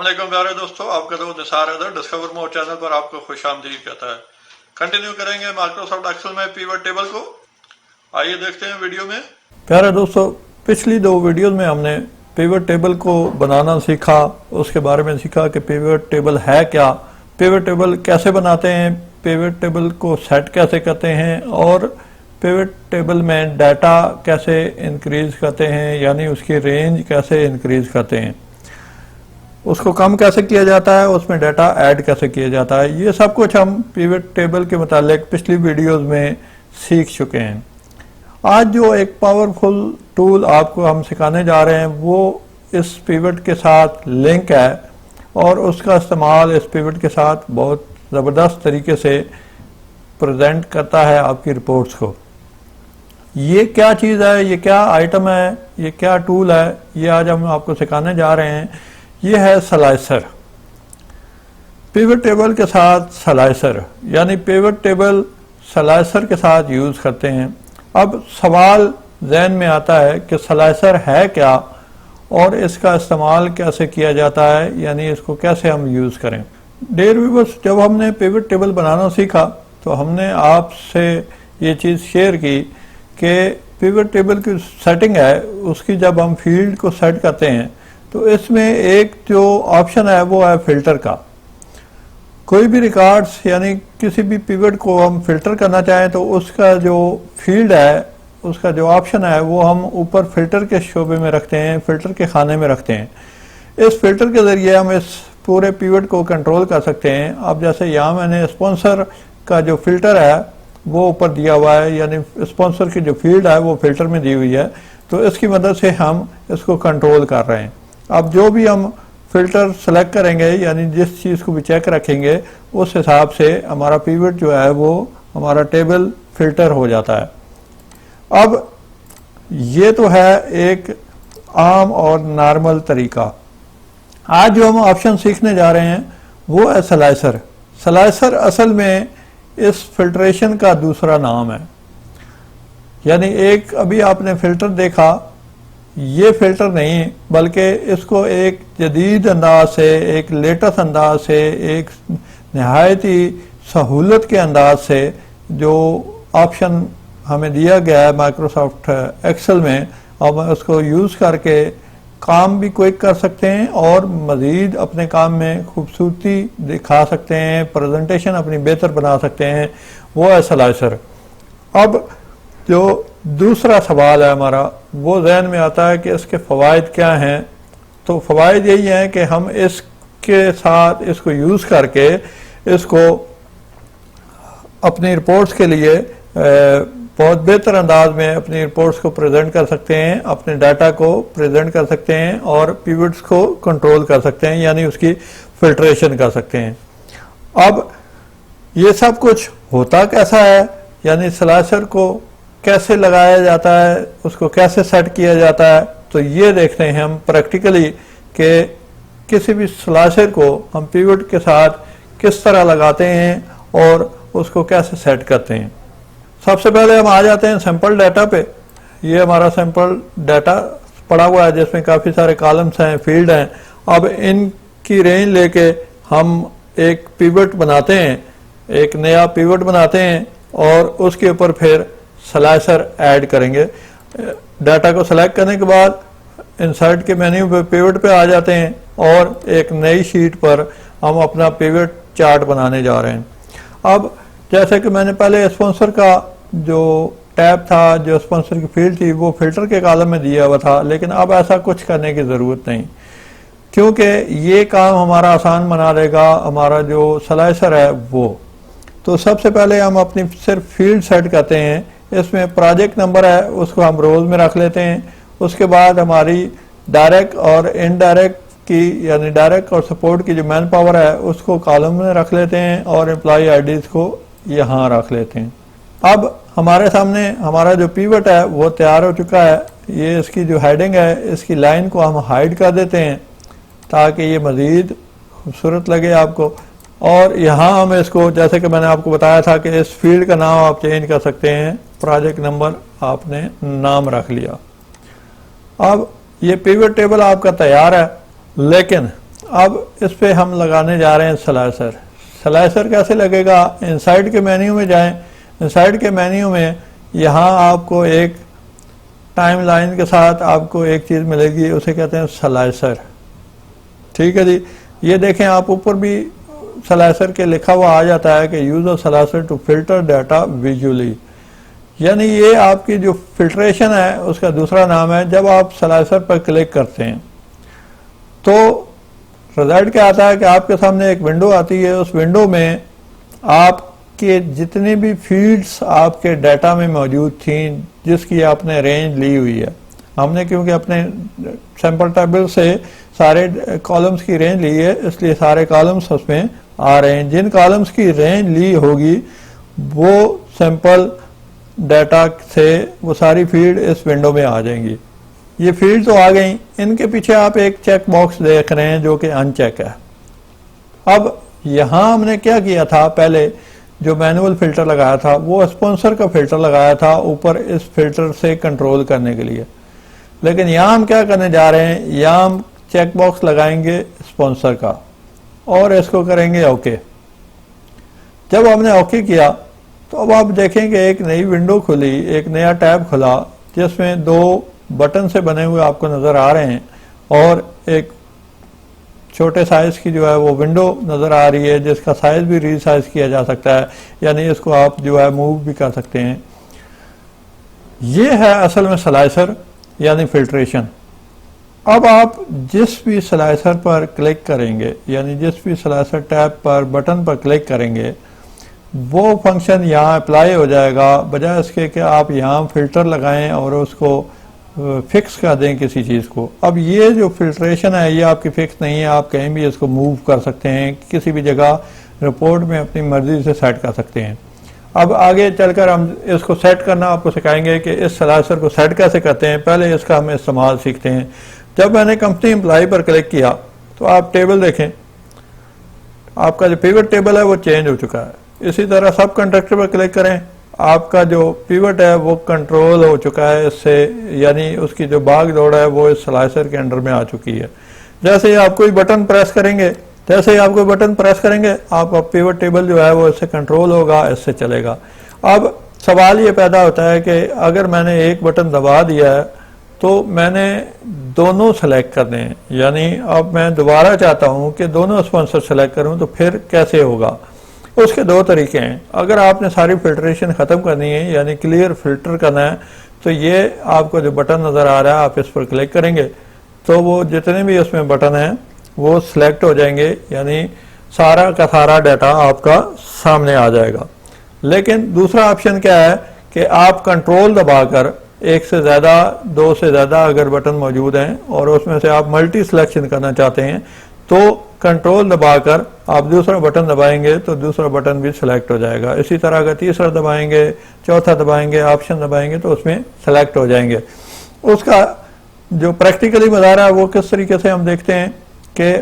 अस्सलामुअलैकुम प्यारे दोस्तों, आपका दोस्त निसार हैदर डिस्कवर मोर चैनल पर आपको खुशामदीद कहता है। कंटिन्यू करेंगे माइक्रोसॉफ्ट एक्सेल में पिवट टेबल को। आइए देखते हैं वीडियो में। प्यारे दोस्तों, पिछली दो वीडियोस में हमने पिवट टेबल को बनाना सीखा, उसके बारे में सीखा कि पिवट टेबल है क्या, पिवट टेबल कैसे बनाते हैं, पिवट टेबल को सेट कैसे करते हैं और पिवट टेबल में डाटा कैसे इंक्रीज करते हैं, यानी उसकी रेंज कैसे इंक्रीज करते हैं, उसको कम कैसे किया जाता है, उसमें डाटा ऐड कैसे किया जाता है। ये सब कुछ हम पिवट टेबल के मुतालिक पिछली वीडियोस में सीख चुके हैं। आज जो एक पावरफुल टूल आपको हम सिखाने जा रहे हैं वो इस पिवट के साथ लिंक है और उसका इस्तेमाल इस पिवट के साथ बहुत ज़बरदस्त तरीके से प्रेजेंट करता है आपकी रिपोर्ट्स को। ये क्या चीज़ है, ये क्या आइटम है, ये क्या टूल है, ये आज हम आपको सिखाने जा रहे हैं। ये है स्लाइसर। पिवट टेबल के साथ स्लाइसर, यानी पिवट टेबल स्लाइसर के साथ यूज़ करते हैं। अब सवाल ज़हन में आता है कि स्लाइसर है क्या और इसका इस्तेमाल कैसे किया जाता है, यानी इसको कैसे हम यूज़ करें। डियर व्यूअर्स, जब हमने पिवट टेबल बनाना सीखा तो हमने आपसे ये चीज़ शेयर की कि पिवट टेबल की सेटिंग है उसकी जब हम फील्ड को सेट करते हैं तो इसमें एक जो ऑप्शन है वो है फिल्टर का। कोई भी रिकॉर्ड्स यानी किसी भी पिवट को हम फिल्टर करना चाहें तो उसका जो फील्ड है, उसका जो ऑप्शन है वो हम ऊपर फिल्टर के शोबे में रखते हैं, फिल्टर के खाने में रखते हैं। इस फिल्टर के ज़रिए हम इस पूरे पिवट को कंट्रोल कर सकते हैं। अब जैसे यहाँ मैंने स्पॉन्सर का जो फिल्टर है वो ऊपर दिया हुआ है, यानी स्पॉन्सर की जो फील्ड है वो फिल्टर में दी हुई है, तो इसकी मदद से हम इसको कंट्रोल कर रहे हैं। अब जो भी हम फिल्टर सेलेक्ट करेंगे, यानी जिस चीज़ को भी चेक रखेंगे, उस हिसाब से हमारा पिवट जो है वो हमारा टेबल फिल्टर हो जाता है। अब ये तो है एक आम और नॉर्मल तरीका। आज जो हम ऑप्शन सीखने जा रहे हैं वो है स्लाइसर। स्लाइसर असल में इस फिल्ट्रेशन का दूसरा नाम है। यानी एक अभी आपने फिल्टर देखा, ये फिल्टर नहीं बल्कि इसको एक जदीद अंदाज से, एक लेटेस्ट अंदाज से, एक नहायत ही सहूलत के अंदाज से जो ऑप्शन हमें दिया गया है माइक्रोसॉफ्ट एक्सेल में, अब उसको यूज़ करके काम भी क्विक कर सकते हैं और मज़ीद अपने काम में खूबसूरती दिखा सकते हैं, प्रेजेंटेशन अपनी बेहतर बना सकते हैं, वो है स्लाइसर। अब जो दूसरा सवाल है हमारा वो जहन में आता है कि इसके फ़वाइद क्या हैं। तो फ़वाइद यही हैं कि हम इसके साथ इसको यूज़ करके इसको अपनी रिपोर्ट्स के लिए बहुत बेहतर अंदाज में अपनी रिपोर्ट्स को प्रेजेंट कर सकते हैं, अपने डाटा को प्रेजेंट कर सकते हैं और पिवट्स को कंट्रोल कर सकते हैं, यानी उसकी फिल्ट्रेशन कर सकते हैं। अब ये सब कुछ होता कैसा है, यानी स्लाइसर को कैसे लगाया जाता है, उसको कैसे सेट किया जाता है, तो ये देखते हैं हम प्रैक्टिकली कि किसी भी स्लाइसर को हम पिवट के साथ किस तरह लगाते हैं और उसको कैसे सेट करते हैं। सबसे पहले हम आ जाते हैं सैंपल डाटा पे। ये हमारा सैंपल डाटा पड़ा हुआ है जिसमें काफ़ी सारे कॉलम्स हैं, फील्ड हैं। अब इनकी रेंज लेके हम एक पिवट बनाते हैं, एक नया पिवट बनाते हैं और उसके ऊपर फिर स्लाइसर ऐड करेंगे। डाटा को सेलेक्ट करने के बाद इंसर्ट के मेन्यू पे पिवट पे आ जाते हैं और एक नई शीट पर हम अपना पिवट चार्ट बनाने जा रहे हैं। अब जैसे कि मैंने पहले स्पॉन्सर का जो टैब था, जो स्पॉन्सर की फील्ड थी, वो फिल्टर के कॉलम में दिया हुआ था, लेकिन अब ऐसा कुछ करने की ज़रूरत नहीं, क्योंकि ये काम हमारा आसान बना देगा हमारा जो स्लाइसर है वो। तो सबसे पहले हम अपनी सिर्फ फील्ड सेट करते हैं। इसमें प्रोजेक्ट नंबर है उसको हम रोज में रख लेते हैं। उसके बाद हमारी डायरेक्ट और इनडायरेक्ट की, यानी डायरेक्ट और सपोर्ट की जो मैन पावर है उसको कॉलम में रख लेते हैं और एम्प्लॉय आईडीज़ को यहाँ रख लेते हैं। अब हमारे सामने हमारा जो पिवट है वो तैयार हो चुका है। ये इसकी जो हेडिंग है, इसकी लाइन को हम हाइड कर देते हैं ताकि ये मज़ीद खूबसूरत लगे आपको। और यहाँ हम इसको, जैसे कि मैंने आपको बताया था कि इस फील्ड का नाम आप चेंज कर सकते हैं, प्रोजेक्ट नंबर आपने नाम रख लिया। अब ये पिवट टेबल आपका तैयार है, लेकिन अब इस पे हम लगाने जा रहे हैं स्लाइसर। स्लाइसर कैसे लगेगा? इनसाइड के मेन्यू में जाएं। इनसाइड के मेन्यू में यहाँ आपको एक टाइमलाइन के साथ आपको एक चीज़ मिलेगी, उसे कहते हैं स्लाइसर। ठीक है जी, ये देखें आप ऊपर भी स्लाइसर के लिखा हुआ आ जाता है कि use a slicer to filter data visually, यानी ये आपकी जो फिल्ट्रेशन है उसका दूसरा नाम है। जब आप स्लाइसर पर क्लिक करते हैं तो रिजल्ट क्या आता है कि आपके सामने एक विंडो आती है। उस विंडो में आपके जितनी भी फील्ड्स आपके डाटा में मौजूद थी जिसकी आपने रेंज ली हुई है, हमने क्योंकि अपने सैंपल टेबल से सारे कॉलम्स की रेंज ली है इसलिए सारे कॉलम्स उसमें आ रहे हैं। जिन कॉलम्स की रेंज ली होगी वो सैंपल डाटा से वो सारी फील्ड इस विंडो में आ जाएंगी। ये फील्ड तो आ गई, इनके पीछे आप एक चेक बॉक्स देख रहे हैं जो कि अनचेक है। अब यहां हमने क्या किया था, पहले जो मैनुअल फिल्टर लगाया था वो स्पॉन्सर का फिल्टर लगाया था ऊपर इस फिल्टर से कंट्रोल करने के लिए, लेकिन यहां हम क्या करने जा रहे हैं, यहां हम चेक बॉक्स लगाएंगे स्पॉन्सर का और इसको करेंगे ओके। जब हमने ओके किया तो अब आप देखेंगे एक नई विंडो खुली, एक नया टैब खुला जिसमें दो बटन से बने हुए आपको नजर आ रहे हैं और एक छोटे साइज की जो है वो विंडो नजर आ रही है जिसका साइज भी रीसाइज किया जा सकता है, यानी इसको आप जो है मूव भी कर सकते हैं। ये है असल में स्लाइसर यानी फिल्ट्रेशन। अब आप जिस भी स्लाइसर पर क्लिक करेंगे, यानी जिस भी स्लाइसर टैब पर बटन पर क्लिक करेंगे वो फंक्शन यहाँ अप्लाई हो जाएगा, बजाय इसके कि आप यहाँ फिल्टर लगाएं और उसको फिक्स कर दें किसी चीज़ को। अब ये जो फिल्ट्रेशन है ये आपकी फिक्स नहीं है, आप कहीं भी इसको मूव कर सकते हैं, किसी भी जगह रिपोर्ट में अपनी मर्जी से सेट कर सकते हैं। अब आगे चलकर हम इसको सेट करना आपको सिखाएंगे कि इस स्लाइसर को सेट कैसे करते हैं। पहले इसका हम इस्तेमाल सीखते हैं। जब मैंने कंपनी एम्प्लॉय पर क्लिक किया तो आप टेबल देखें, आपका जो पिवट टेबल है वो चेंज हो चुका है। इसी तरह सब कॉन्ट्रैक्टर पर क्लिक करें, आपका जो पिवट है वो कंट्रोल हो चुका है इससे, यानी उसकी जो भाग दौड़ है वो इस स्लाइसर के अंडर में आ चुकी है। जैसे ही आप कोई बटन प्रेस करेंगे, आप पिवट टेबल जो है वो इससे कंट्रोल होगा, इससे चलेगा। अब सवाल ये पैदा होता है कि अगर मैंने एक बटन दबा दिया है तो मैंने दोनों सेलेक्ट करने हैं, यानी अब मैं दोबारा चाहता हूं कि दोनों स्पॉन्सर सेलेक्ट करूं तो फिर कैसे होगा। उसके दो तरीके हैं। अगर आपने सारी फिल्ट्रेशन ख़त्म करनी है यानी क्लियर फिल्टर करना है तो ये आपको जो बटन नज़र आ रहा है आप इस पर क्लिक करेंगे तो वो जितने भी उसमें बटन हैं वो सिलेक्ट हो जाएंगे, यानी सारा का सारा डाटा आपका सामने आ जाएगा। लेकिन दूसरा ऑप्शन क्या है कि आप कंट्रोल दबाकर एक से ज़्यादा, दो से ज़्यादा अगर बटन मौजूद हैं और उसमें से आप मल्टी सिलेक्शन करना चाहते हैं तो कंट्रोल दबाकर आप दूसरा बटन दबाएंगे तो दूसरा बटन भी सिलेक्ट हो जाएगा। इसी तरह अगर तीसरा दबाएंगे, चौथा दबाएंगे, ऑप्शन दबाएंगे तो उसमें सेलेक्ट हो जाएंगे। उसका जो प्रैक्टिकली बता रहा है वो किस तरीके से हम देखते हैं कि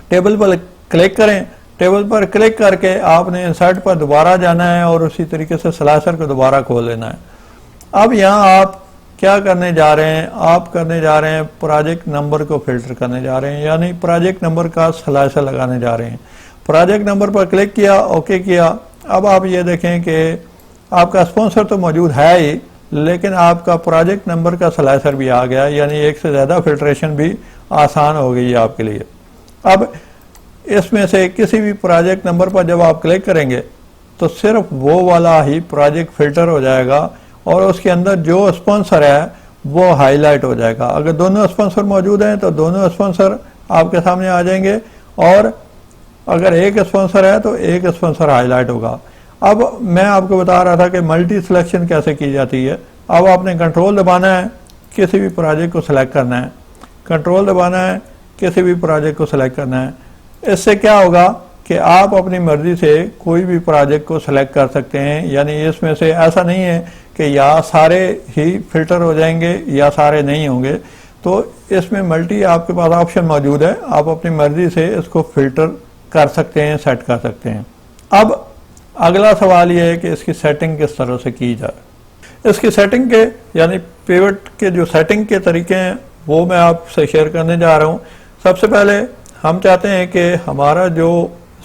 टेबल पर क्लिक करें, टेबल पर क्लिक करके आपने इंसर्ट पर दोबारा जाना है और उसी तरीके से स्लाइसर को दोबारा खोल लेना है। अब यहाँ आप क्या करने जा रहे हैं, आप करने जा रहे हैं प्रोजेक्ट नंबर को फिल्टर करने जा रहे हैं, यानी प्रोजेक्ट नंबर का स्लाइसर लगाने जा रहे हैं। प्रोजेक्ट नंबर पर क्लिक किया, ओके किया। अब आप ये देखें कि आपका स्पॉन्सर तो मौजूद है ही, लेकिन आपका प्रोजेक्ट नंबर का स्लाइसर भी आ गया, यानी एक से ज़्यादा फिल्ट्रेशन भी आसान हो गई है आपके लिए। अब इसमें से किसी भी प्रोजेक्ट नंबर पर जब आप क्लिक करेंगे तो सिर्फ वो वाला ही प्रोजेक्ट फिल्टर हो जाएगा और उसके अंदर जो स्पॉन्सर है वो हाईलाइट हो जाएगा। अगर दोनों स्पॉन्सर मौजूद हैं तो दोनों स्पॉन्सर आपके सामने आ जाएंगे और अगर एक स्पॉन्सर है तो एक स्पॉन्सर हाईलाइट होगा। अब मैं आपको बता रहा था कि मल्टी सिलेक्शन कैसे की जाती है। अब आपने कंट्रोल दबाना है, किसी भी प्रोजेक्ट को सिलेक्ट करना है, कंट्रोल दबाना है, किसी भी प्रोजेक्ट को सिलेक्ट करना है। इससे क्या होगा कि आप अपनी मर्जी से कोई भी प्रोजेक्ट को सिलेक्ट कर सकते हैं, यानी इसमें से ऐसा नहीं है कि या सारे ही फिल्टर हो जाएंगे या सारे नहीं होंगे। तो इसमें मल्टी आपके पास ऑप्शन मौजूद है, आप अपनी मर्जी से इसको फिल्टर कर सकते हैं, सेट कर सकते हैं। अब अगला सवाल यह है कि इसकी सेटिंग किस तरह से की जाए। इसकी सेटिंग के यानी पिवट के जो सेटिंग के तरीके हैं वो मैं आपसे शेयर करने जा रहा हूँ। सबसे पहले हम चाहते हैं कि हमारा जो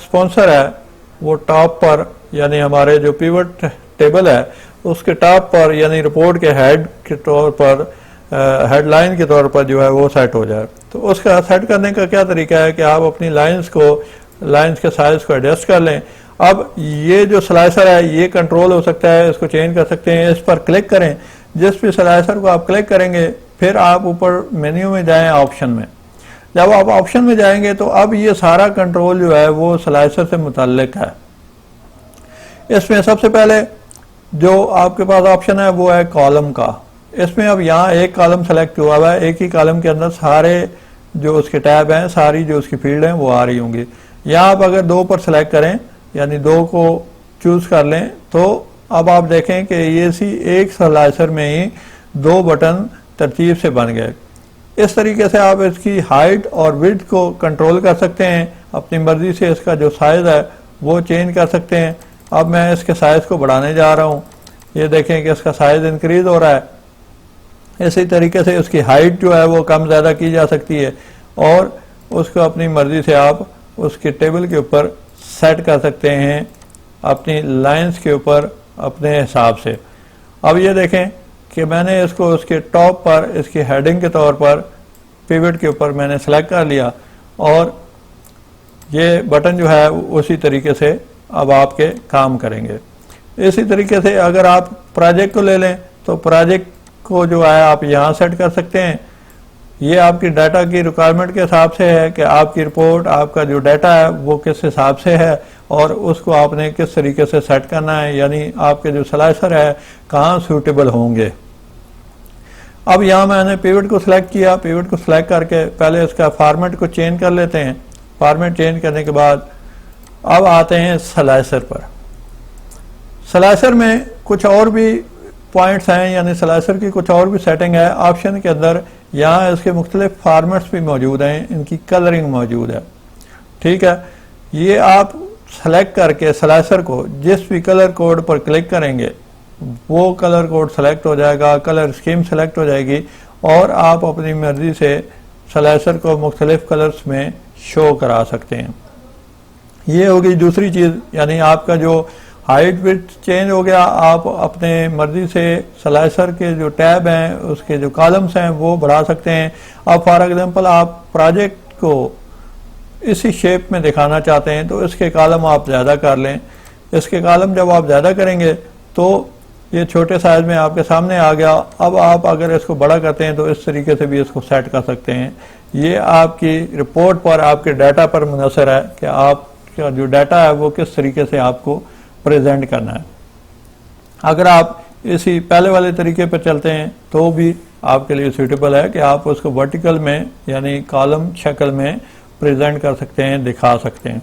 स्पॉन्सर है वो टॉप पर, यानी हमारे जो पिवट टेबल है उसके टॉप पर, यानी रिपोर्ट के हेड के तौर पर, हेडलाइन के तौर पर जो है वो सेट हो जाए। तो उसका सेट करने का क्या तरीका है कि आप अपनी लाइंस के साइज को एडजस्ट कर लें। अब ये जो स्लाइसर है ये कंट्रोल हो सकता है, इसको चेंज कर सकते हैं। इस पर क्लिक करें, जिस भी स्लाइसर को आप क्लिक करेंगे फिर आप ऊपर मेन्यू में जाएं, ऑप्शन में। जब आप ऑप्शन में जाएंगे तो अब ये सारा कंट्रोल जो है वो स्लाइसर से मुताल्लिक है। इसमें सबसे पहले जो आपके पास ऑप्शन है वो है कॉलम का। इसमें अब यहाँ एक कॉलम सेलेक्ट हुआ हुआ है, एक ही कॉलम के अंदर सारे जो उसके टैब हैं, सारी जो उसकी फील्ड हैं वो आ रही होंगी। यहाँ आप अगर 2 पर सेलेक्ट करें, यानी 2 को चूज कर लें, तो अब आप देखें कि ये एक स्लाइसर में ही 2 बटन तरतीब से बन गए। इस तरीके से आप इसकी हाइट और विड्थ को कंट्रोल कर सकते हैं, अपनी मर्जी से इसका जो साइज है वो चेंज कर सकते हैं। अब मैं इसके साइज को बढ़ाने जा रहा हूँ, ये देखें कि इसका साइज इंक्रीज हो रहा है। इसी तरीके से उसकी हाइट जो है वो कम ज़्यादा की जा सकती है और उसको अपनी मर्जी से आप उसके टेबल के ऊपर सेट कर सकते हैं, अपनी लाइंस के ऊपर अपने हिसाब से। अब ये देखें कि मैंने इसको उसके टॉप पर, इसकी हेडिंग के तौर पर पिवट के ऊपर मैंने सेलेक्ट कर लिया और ये बटन जो है उसी तरीके से अब आपके काम करेंगे। इसी तरीके से अगर आप प्रोजेक्ट को ले लें तो प्रोजेक्ट को जो है आप यहाँ सेट कर सकते हैं। ये आपकी डाटा की रिक्वायरमेंट के हिसाब से है कि आपकी रिपोर्ट, आपका जो डाटा है वो किस हिसाब से है और उसको आपने किस तरीके से सेट करना है, यानी आपके जो स्लाइसर है कहाँ सूटेबल होंगे। अब यहाँ मैंने पिवट को सिलेक्ट किया, पिवट को सिलेक्ट करके पहले इसका फॉर्मेट को चेंज कर लेते हैं। फॉर्मेट चेंज करने के बाद अब आते हैं स्लाइसर पर। स्लाइसर में कुछ और भी पॉइंट्स हैं, यानी स्लाइसर की कुछ और भी सेटिंग है ऑप्शन के अंदर। यहाँ इसके मुख्तलिफ फॉर्मेट्स भी मौजूद हैं, इनकी कलरिंग मौजूद है। ठीक है, ये आप सेलेक्ट करके स्लाइसर को जिस भी कलर कोड पर क्लिक करेंगे वो कलर कोड सेलेक्ट हो जाएगा, कलर स्कीम सेलेक्ट हो जाएगी और आप अपनी मर्जी से स्लाइसर को मुख्तलिफ कलर्स में शो करा सकते हैं। ये होगी दूसरी चीज़, यानी आपका जो हाइट विड्थ चेंज हो गया, आप अपने मर्जी से स्लाइसर के जो टैब हैं, उसके जो कॉलम्स हैं वो बढ़ा सकते हैं। अब फॉर एग्जांपल आप प्रोजेक्ट को इसी शेप में दिखाना चाहते हैं तो इसके कॉलम आप ज़्यादा कर लें। इसके कॉलम जब आप ज़्यादा करेंगे तो ये छोटे साइज में आपके सामने आ गया। अब आप अगर इसको बड़ा करते हैं तो इस तरीके से भी इसको सेट कर सकते हैं। ये आपकी रिपोर्ट पर, आपके डाटा पर मुनहसर है कि आपका जो डाटा है वो किस तरीके से आपको प्रेजेंट करना है। अगर आप इसी पहले वाले तरीके पर चलते हैं तो भी आपके लिए सूटेबल है कि आप उसको वर्टिकल में, यानी कॉलम शक्ल में प्रेजेंट कर सकते हैं, दिखा सकते हैं।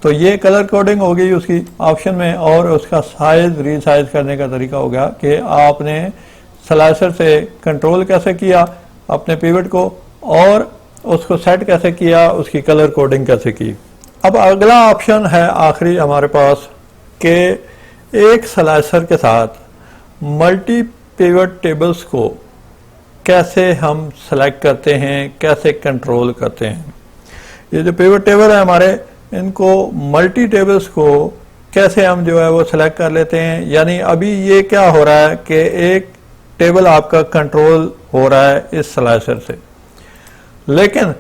तो ये कलर कोडिंग हो गई उसकी ऑप्शन में, और उसका साइज रीसाइज करने का तरीका हो गया कि आपने स्लाइसर से कंट्रोल कैसे किया अपने पिवट को और उसको सेट कैसे किया, उसकी कलर कोडिंग कैसे की। अब अगला ऑप्शन है आखिरी हमारे पास कि एक स्लाइसर के साथ मल्टी पिवट टेबल्स को कैसे हम सेलेक्ट करते हैं, कैसे कंट्रोल करते हैं। ये जो पिवट टेबल है हमारे, इनको मल्टी टेबल्स को कैसे हम जो है वो सिलेक्ट कर लेते हैं। यानी अभी ये क्या हो रहा है कि एक टेबल आपका कंट्रोल हो रहा है इस स्लाइसर से, लेकिन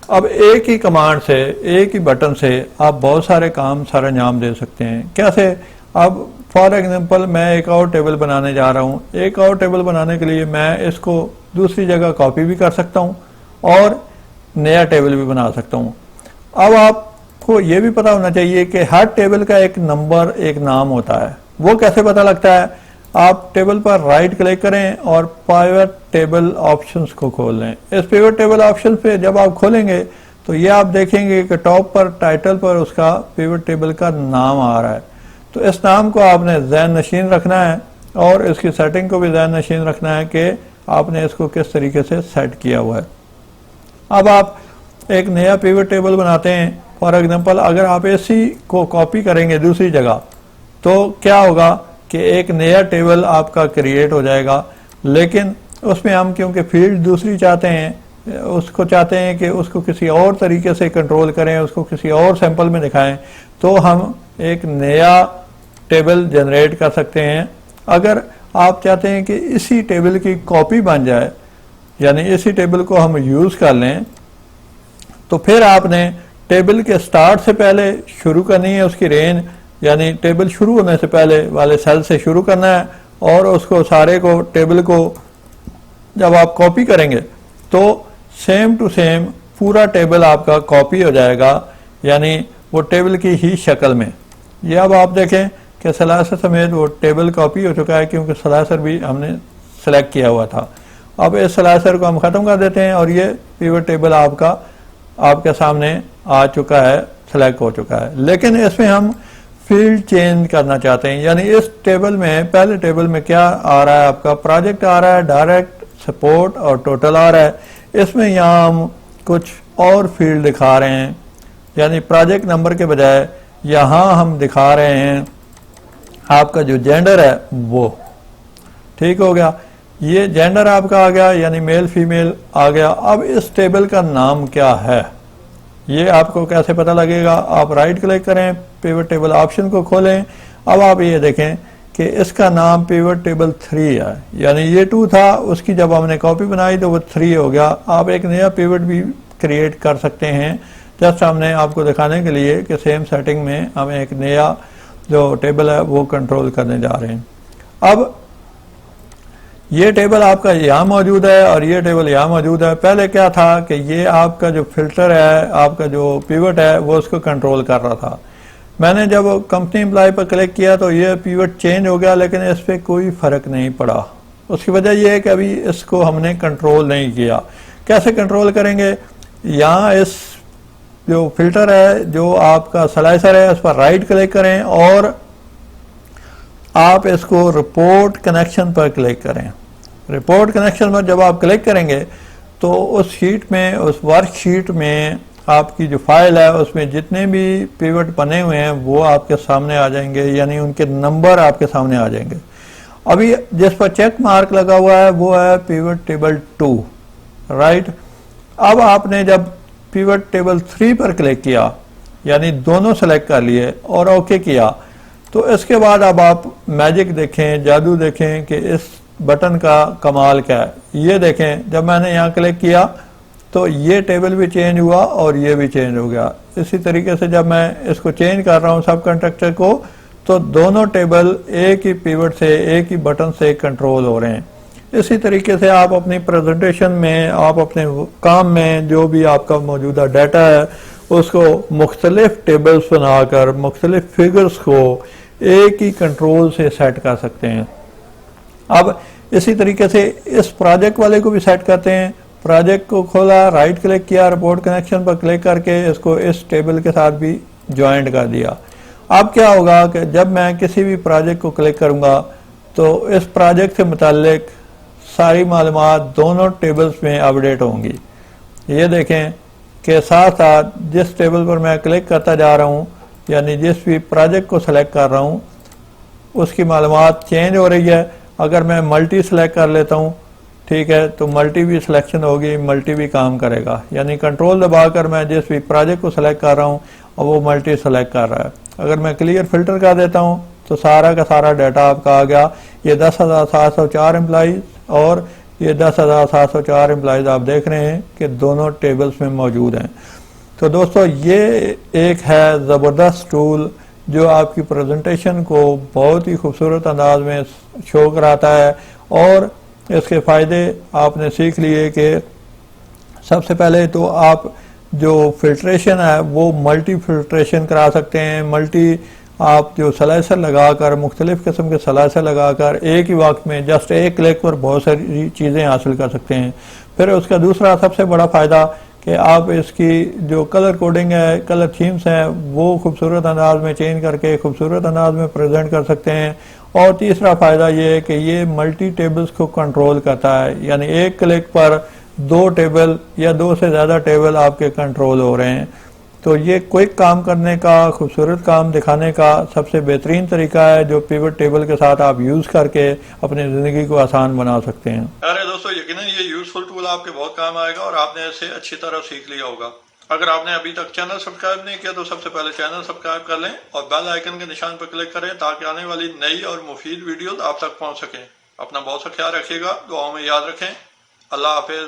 अब एक ही कमांड से, एक ही बटन से आप बहुत सारे काम सारे अंजाम दे सकते हैं। कैसे? अब फॉर एग्जांपल मैं एक और टेबल बनाने जा रहा हूँ। एक और टेबल बनाने के लिए मैं इसको दूसरी जगह कॉपी भी कर सकता हूँ और नया टेबल भी बना सकता हूँ। अब आपको ये भी पता होना चाहिए कि हर टेबल का एक नंबर, एक नाम होता है। वो कैसे पता लगता है? आप टेबल पर राइट क्लिक करें और पिवट टेबल ऑप्शंस को खोल लें। इस पिवट टेबल ऑप्शन पे जब आप खोलेंगे तो ये आप देखेंगे कि टॉप पर टाइटल पर उसका पिवट टेबल का नाम आ रहा है। तो इस नाम को आपने ज़हन नशीन रखना है और इसकी सेटिंग को भी ज़हन नशीन रखना है कि आपने इसको किस तरीके से सेट किया हुआ है। अब आप एक नया पिवट टेबल बनाते हैं। फॉर एग्जांपल अगर आप इसी को कॉपी करेंगे दूसरी जगह तो क्या होगा कि एक नया टेबल आपका क्रिएट हो जाएगा, लेकिन उसमें हम क्योंकि फील्ड दूसरी चाहते हैं, उसको चाहते हैं कि उसको किसी और तरीके से कंट्रोल करें, उसको किसी और सैंपल में दिखाएं, तो हम एक नया टेबल जनरेट कर सकते हैं। अगर आप चाहते हैं कि इसी टेबल की कॉपी बन जाए, यानी इसी टेबल को हम यूज़ कर लें, तो फिर आपने टेबल के स्टार्ट से पहले शुरू करनी है उसकी रेंज, यानी टेबल शुरू होने से पहले वाले सेल से शुरू करना है, और उसको सारे को टेबल को जब आप कॉपी करेंगे तो सेम टू सेम पूरा टेबल आपका कॉपी हो जाएगा, यानी वो टेबल की ही शक्ल में। ये अब आप देखें कि स्लाइसर समेत वो टेबल कॉपी हो चुका है, क्योंकि स्लाइसर भी हमने सेलेक्ट किया हुआ था। अब इस स्लाइसर को हम ख़त्म कर देते हैं और ये पिवट टेबल आपके सामने आ चुका है, सेलेक्ट हो चुका है। लेकिन इसमें हम फील्ड चेंज करना चाहते हैं, यानी इस टेबल में, पहले टेबल में क्या आ रहा है आपका, प्रोजेक्ट आ रहा है, डायरेक्ट, सपोर्ट और टोटल आ रहा है। इसमें यहाँ हम कुछ और फील्ड दिखा रहे हैं, यानी प्रोजेक्ट नंबर के बजाय यहाँ हम दिखा रहे हैं आपका जो जेंडर है वो। ठीक हो गया, ये जेंडर आपका आ गया, यानी मेल फीमेल आ गया। अब इस टेबल का नाम क्या है ये आपको कैसे पता लगेगा? आप राइट क्लिक करें, पिवट टेबल ऑप्शन को खोलें। अब आप ये देखें कि इसका नाम पिवट टेबल 3 है, यानी ये 2 था, उसकी जब हमने कॉपी बनाई तो वो 3 हो गया। आप एक नया पिवट भी क्रिएट कर सकते हैं, जस्ट हमने आपको दिखाने के लिए कि सेम सेटिंग में हम एक नया जो टेबल है वो कंट्रोल करने जा रहे हैं। अब ये टेबल आपका यहाँ मौजूद है और ये टेबल यहाँ मौजूद है। पहले क्या था कि ये आपका जो फिल्टर है, आपका जो पिवट है, वो उसको कंट्रोल कर रहा था। मैंने जब कंपनी एम्प्लॉय पर क्लिक किया तो ये पिवट चेंज हो गया, लेकिन इस पर कोई फ़र्क नहीं पड़ा। उसकी वजह यह है कि अभी इसको हमने कंट्रोल नहीं किया। कैसे कंट्रोल करेंगे? यहाँ इस जो फिल्टर है, जो आपका स्लाइसर है, उस पर राइट क्लिक करें और आप इसको रिपोर्ट कनेक्शन पर क्लिक करें। रिपोर्ट कनेक्शन पर जब आप क्लिक करेंगे तो उस शीट में, उस वर्कशीट में आपकी जो फाइल है उसमें जितने भी पिवट बने हुए हैं वो आपके सामने आ जाएंगे, यानी उनके नंबर आपके सामने आ जाएंगे। अभी जिस पर चेक मार्क लगा हुआ है वो है पिवट टेबल 2, राइट। अब आपने जब पिवट टेबल 3 पर क्लिक किया, यानी दोनों सेलेक्ट कर लिए और ओके किया, तो इसके बाद अब आप मैजिक देखें, जादू देखें कि इस बटन का कमाल क्या है। ये देखें, जब मैंने यहाँ क्लिक किया तो ये टेबल भी चेंज हुआ और ये भी चेंज हो गया। इसी तरीके से जब मैं इसको चेंज कर रहा हूँ सब कंस्ट्रक्टर को, तो दोनों टेबल एक ही पिवट से, एक ही बटन से कंट्रोल हो रहे हैं। इसी तरीके से आप अपनी प्रेजेंटेशन में, आप अपने काम में जो भी आपका मौजूदा डाटा है उसको मुख्तलिफ टेबल्स बनाकर मुख्तलिफ फिगर्स को एक ही कंट्रोल से सेट कर सकते हैं। अब इसी तरीके से इस प्रोजेक्ट वाले को भी सेट करते हैं। प्रोजेक्ट को खोला, राइट क्लिक किया, रिपोर्ट कनेक्शन पर क्लिक करके इसको इस टेबल के साथ भी ज्वाइंट कर दिया। अब क्या होगा कि जब मैं किसी भी प्रोजेक्ट को क्लिक करूंगा तो इस प्रोजेक्ट से मुताल्लिक सारी मालूमात दोनों टेबल्स में अपडेट होंगी। ये देखें कि साथ साथ जिस टेबल पर मैं क्लिक करता जा रहा हूँ, यानी जिस भी प्रोजेक्ट को सिलेक्ट कर रहा हूँ उसकी मालूमात चेंज हो रही है। अगर मैं मल्टी सेलेक्ट कर लेता हूँ, ठीक है, तो मल्टी भी सिलेक्शन होगी, मल्टी भी काम करेगा, यानी कंट्रोल दबाकर मैं जिस भी प्रोजेक्ट को सिलेक्ट कर रहा हूँ और वो मल्टी सेलेक्ट कर रहा है। अगर मैं क्लियर फिल्टर कर देता हूँ तो सारा का सारा डाटा आपका आ गया। ये 10,704 एम्प्लॉइज और ये 10,704 एम्प्लॉइज आप देख रहे हैं कि दोनों टेबल्स में मौजूद हैं। तो दोस्तों ये एक है ज़बरदस्त टूल जो आपकी प्रेजेंटेशन को बहुत ही खूबसूरत अंदाज में शो कराता है। और इसके फ़ायदे आपने सीख लिए कि सबसे पहले तो आप जो फिल्ट्रेशन है वो मल्टी फिल्ट्रेशन करा सकते हैं। मल्टी आप जो स्लाइसर लगाकर, मुख्तलिफ़ किस्म के स्लाइसर लगाकर एक ही वक्त में जस्ट एक क्लिक पर बहुत सारी चीज़ें हासिल कर सकते हैं। फिर उसका दूसरा सबसे बड़ा फ़ायदा कि आप इसकी जो कलर कोडिंग है, कलर थीम्स हैं, वो खूबसूरत अंदाज में चेंज करके खूबसूरत अंदाज में प्रेजेंट कर सकते हैं। और तीसरा फ़ायदा ये है कि ये मल्टी टेबल्स को कंट्रोल करता है, यानी एक क्लिक पर 2 टेबल या 2 से ज़्यादा टेबल आपके कंट्रोल हो रहे हैं। तो ये क्विक काम करने का, खूबसूरत काम दिखाने का सबसे बेहतरीन तरीका है जो पिवट टेबल के साथ आप यूज करके अपनी जिंदगी को आसान बना सकते हैं। अरे दोस्तों, यकीनन ये यूजफुल टूल आपके बहुत काम आएगा और आपने इसे अच्छी तरह सीख लिया होगा। अगर आपने अभी तक चैनल सब्सक्राइब नहीं किया तो सबसे पहले चैनल सब्सक्राइब कर लें और बेल आइकन के निशान पर क्लिक करें ताकि आने वाली नई और मुफीद वीडियोस आप तक पहुंच सकें। अपना बहुत सा ख्याल रखिएगा, दुआओं में याद रखें। अल्लाह हाफिज।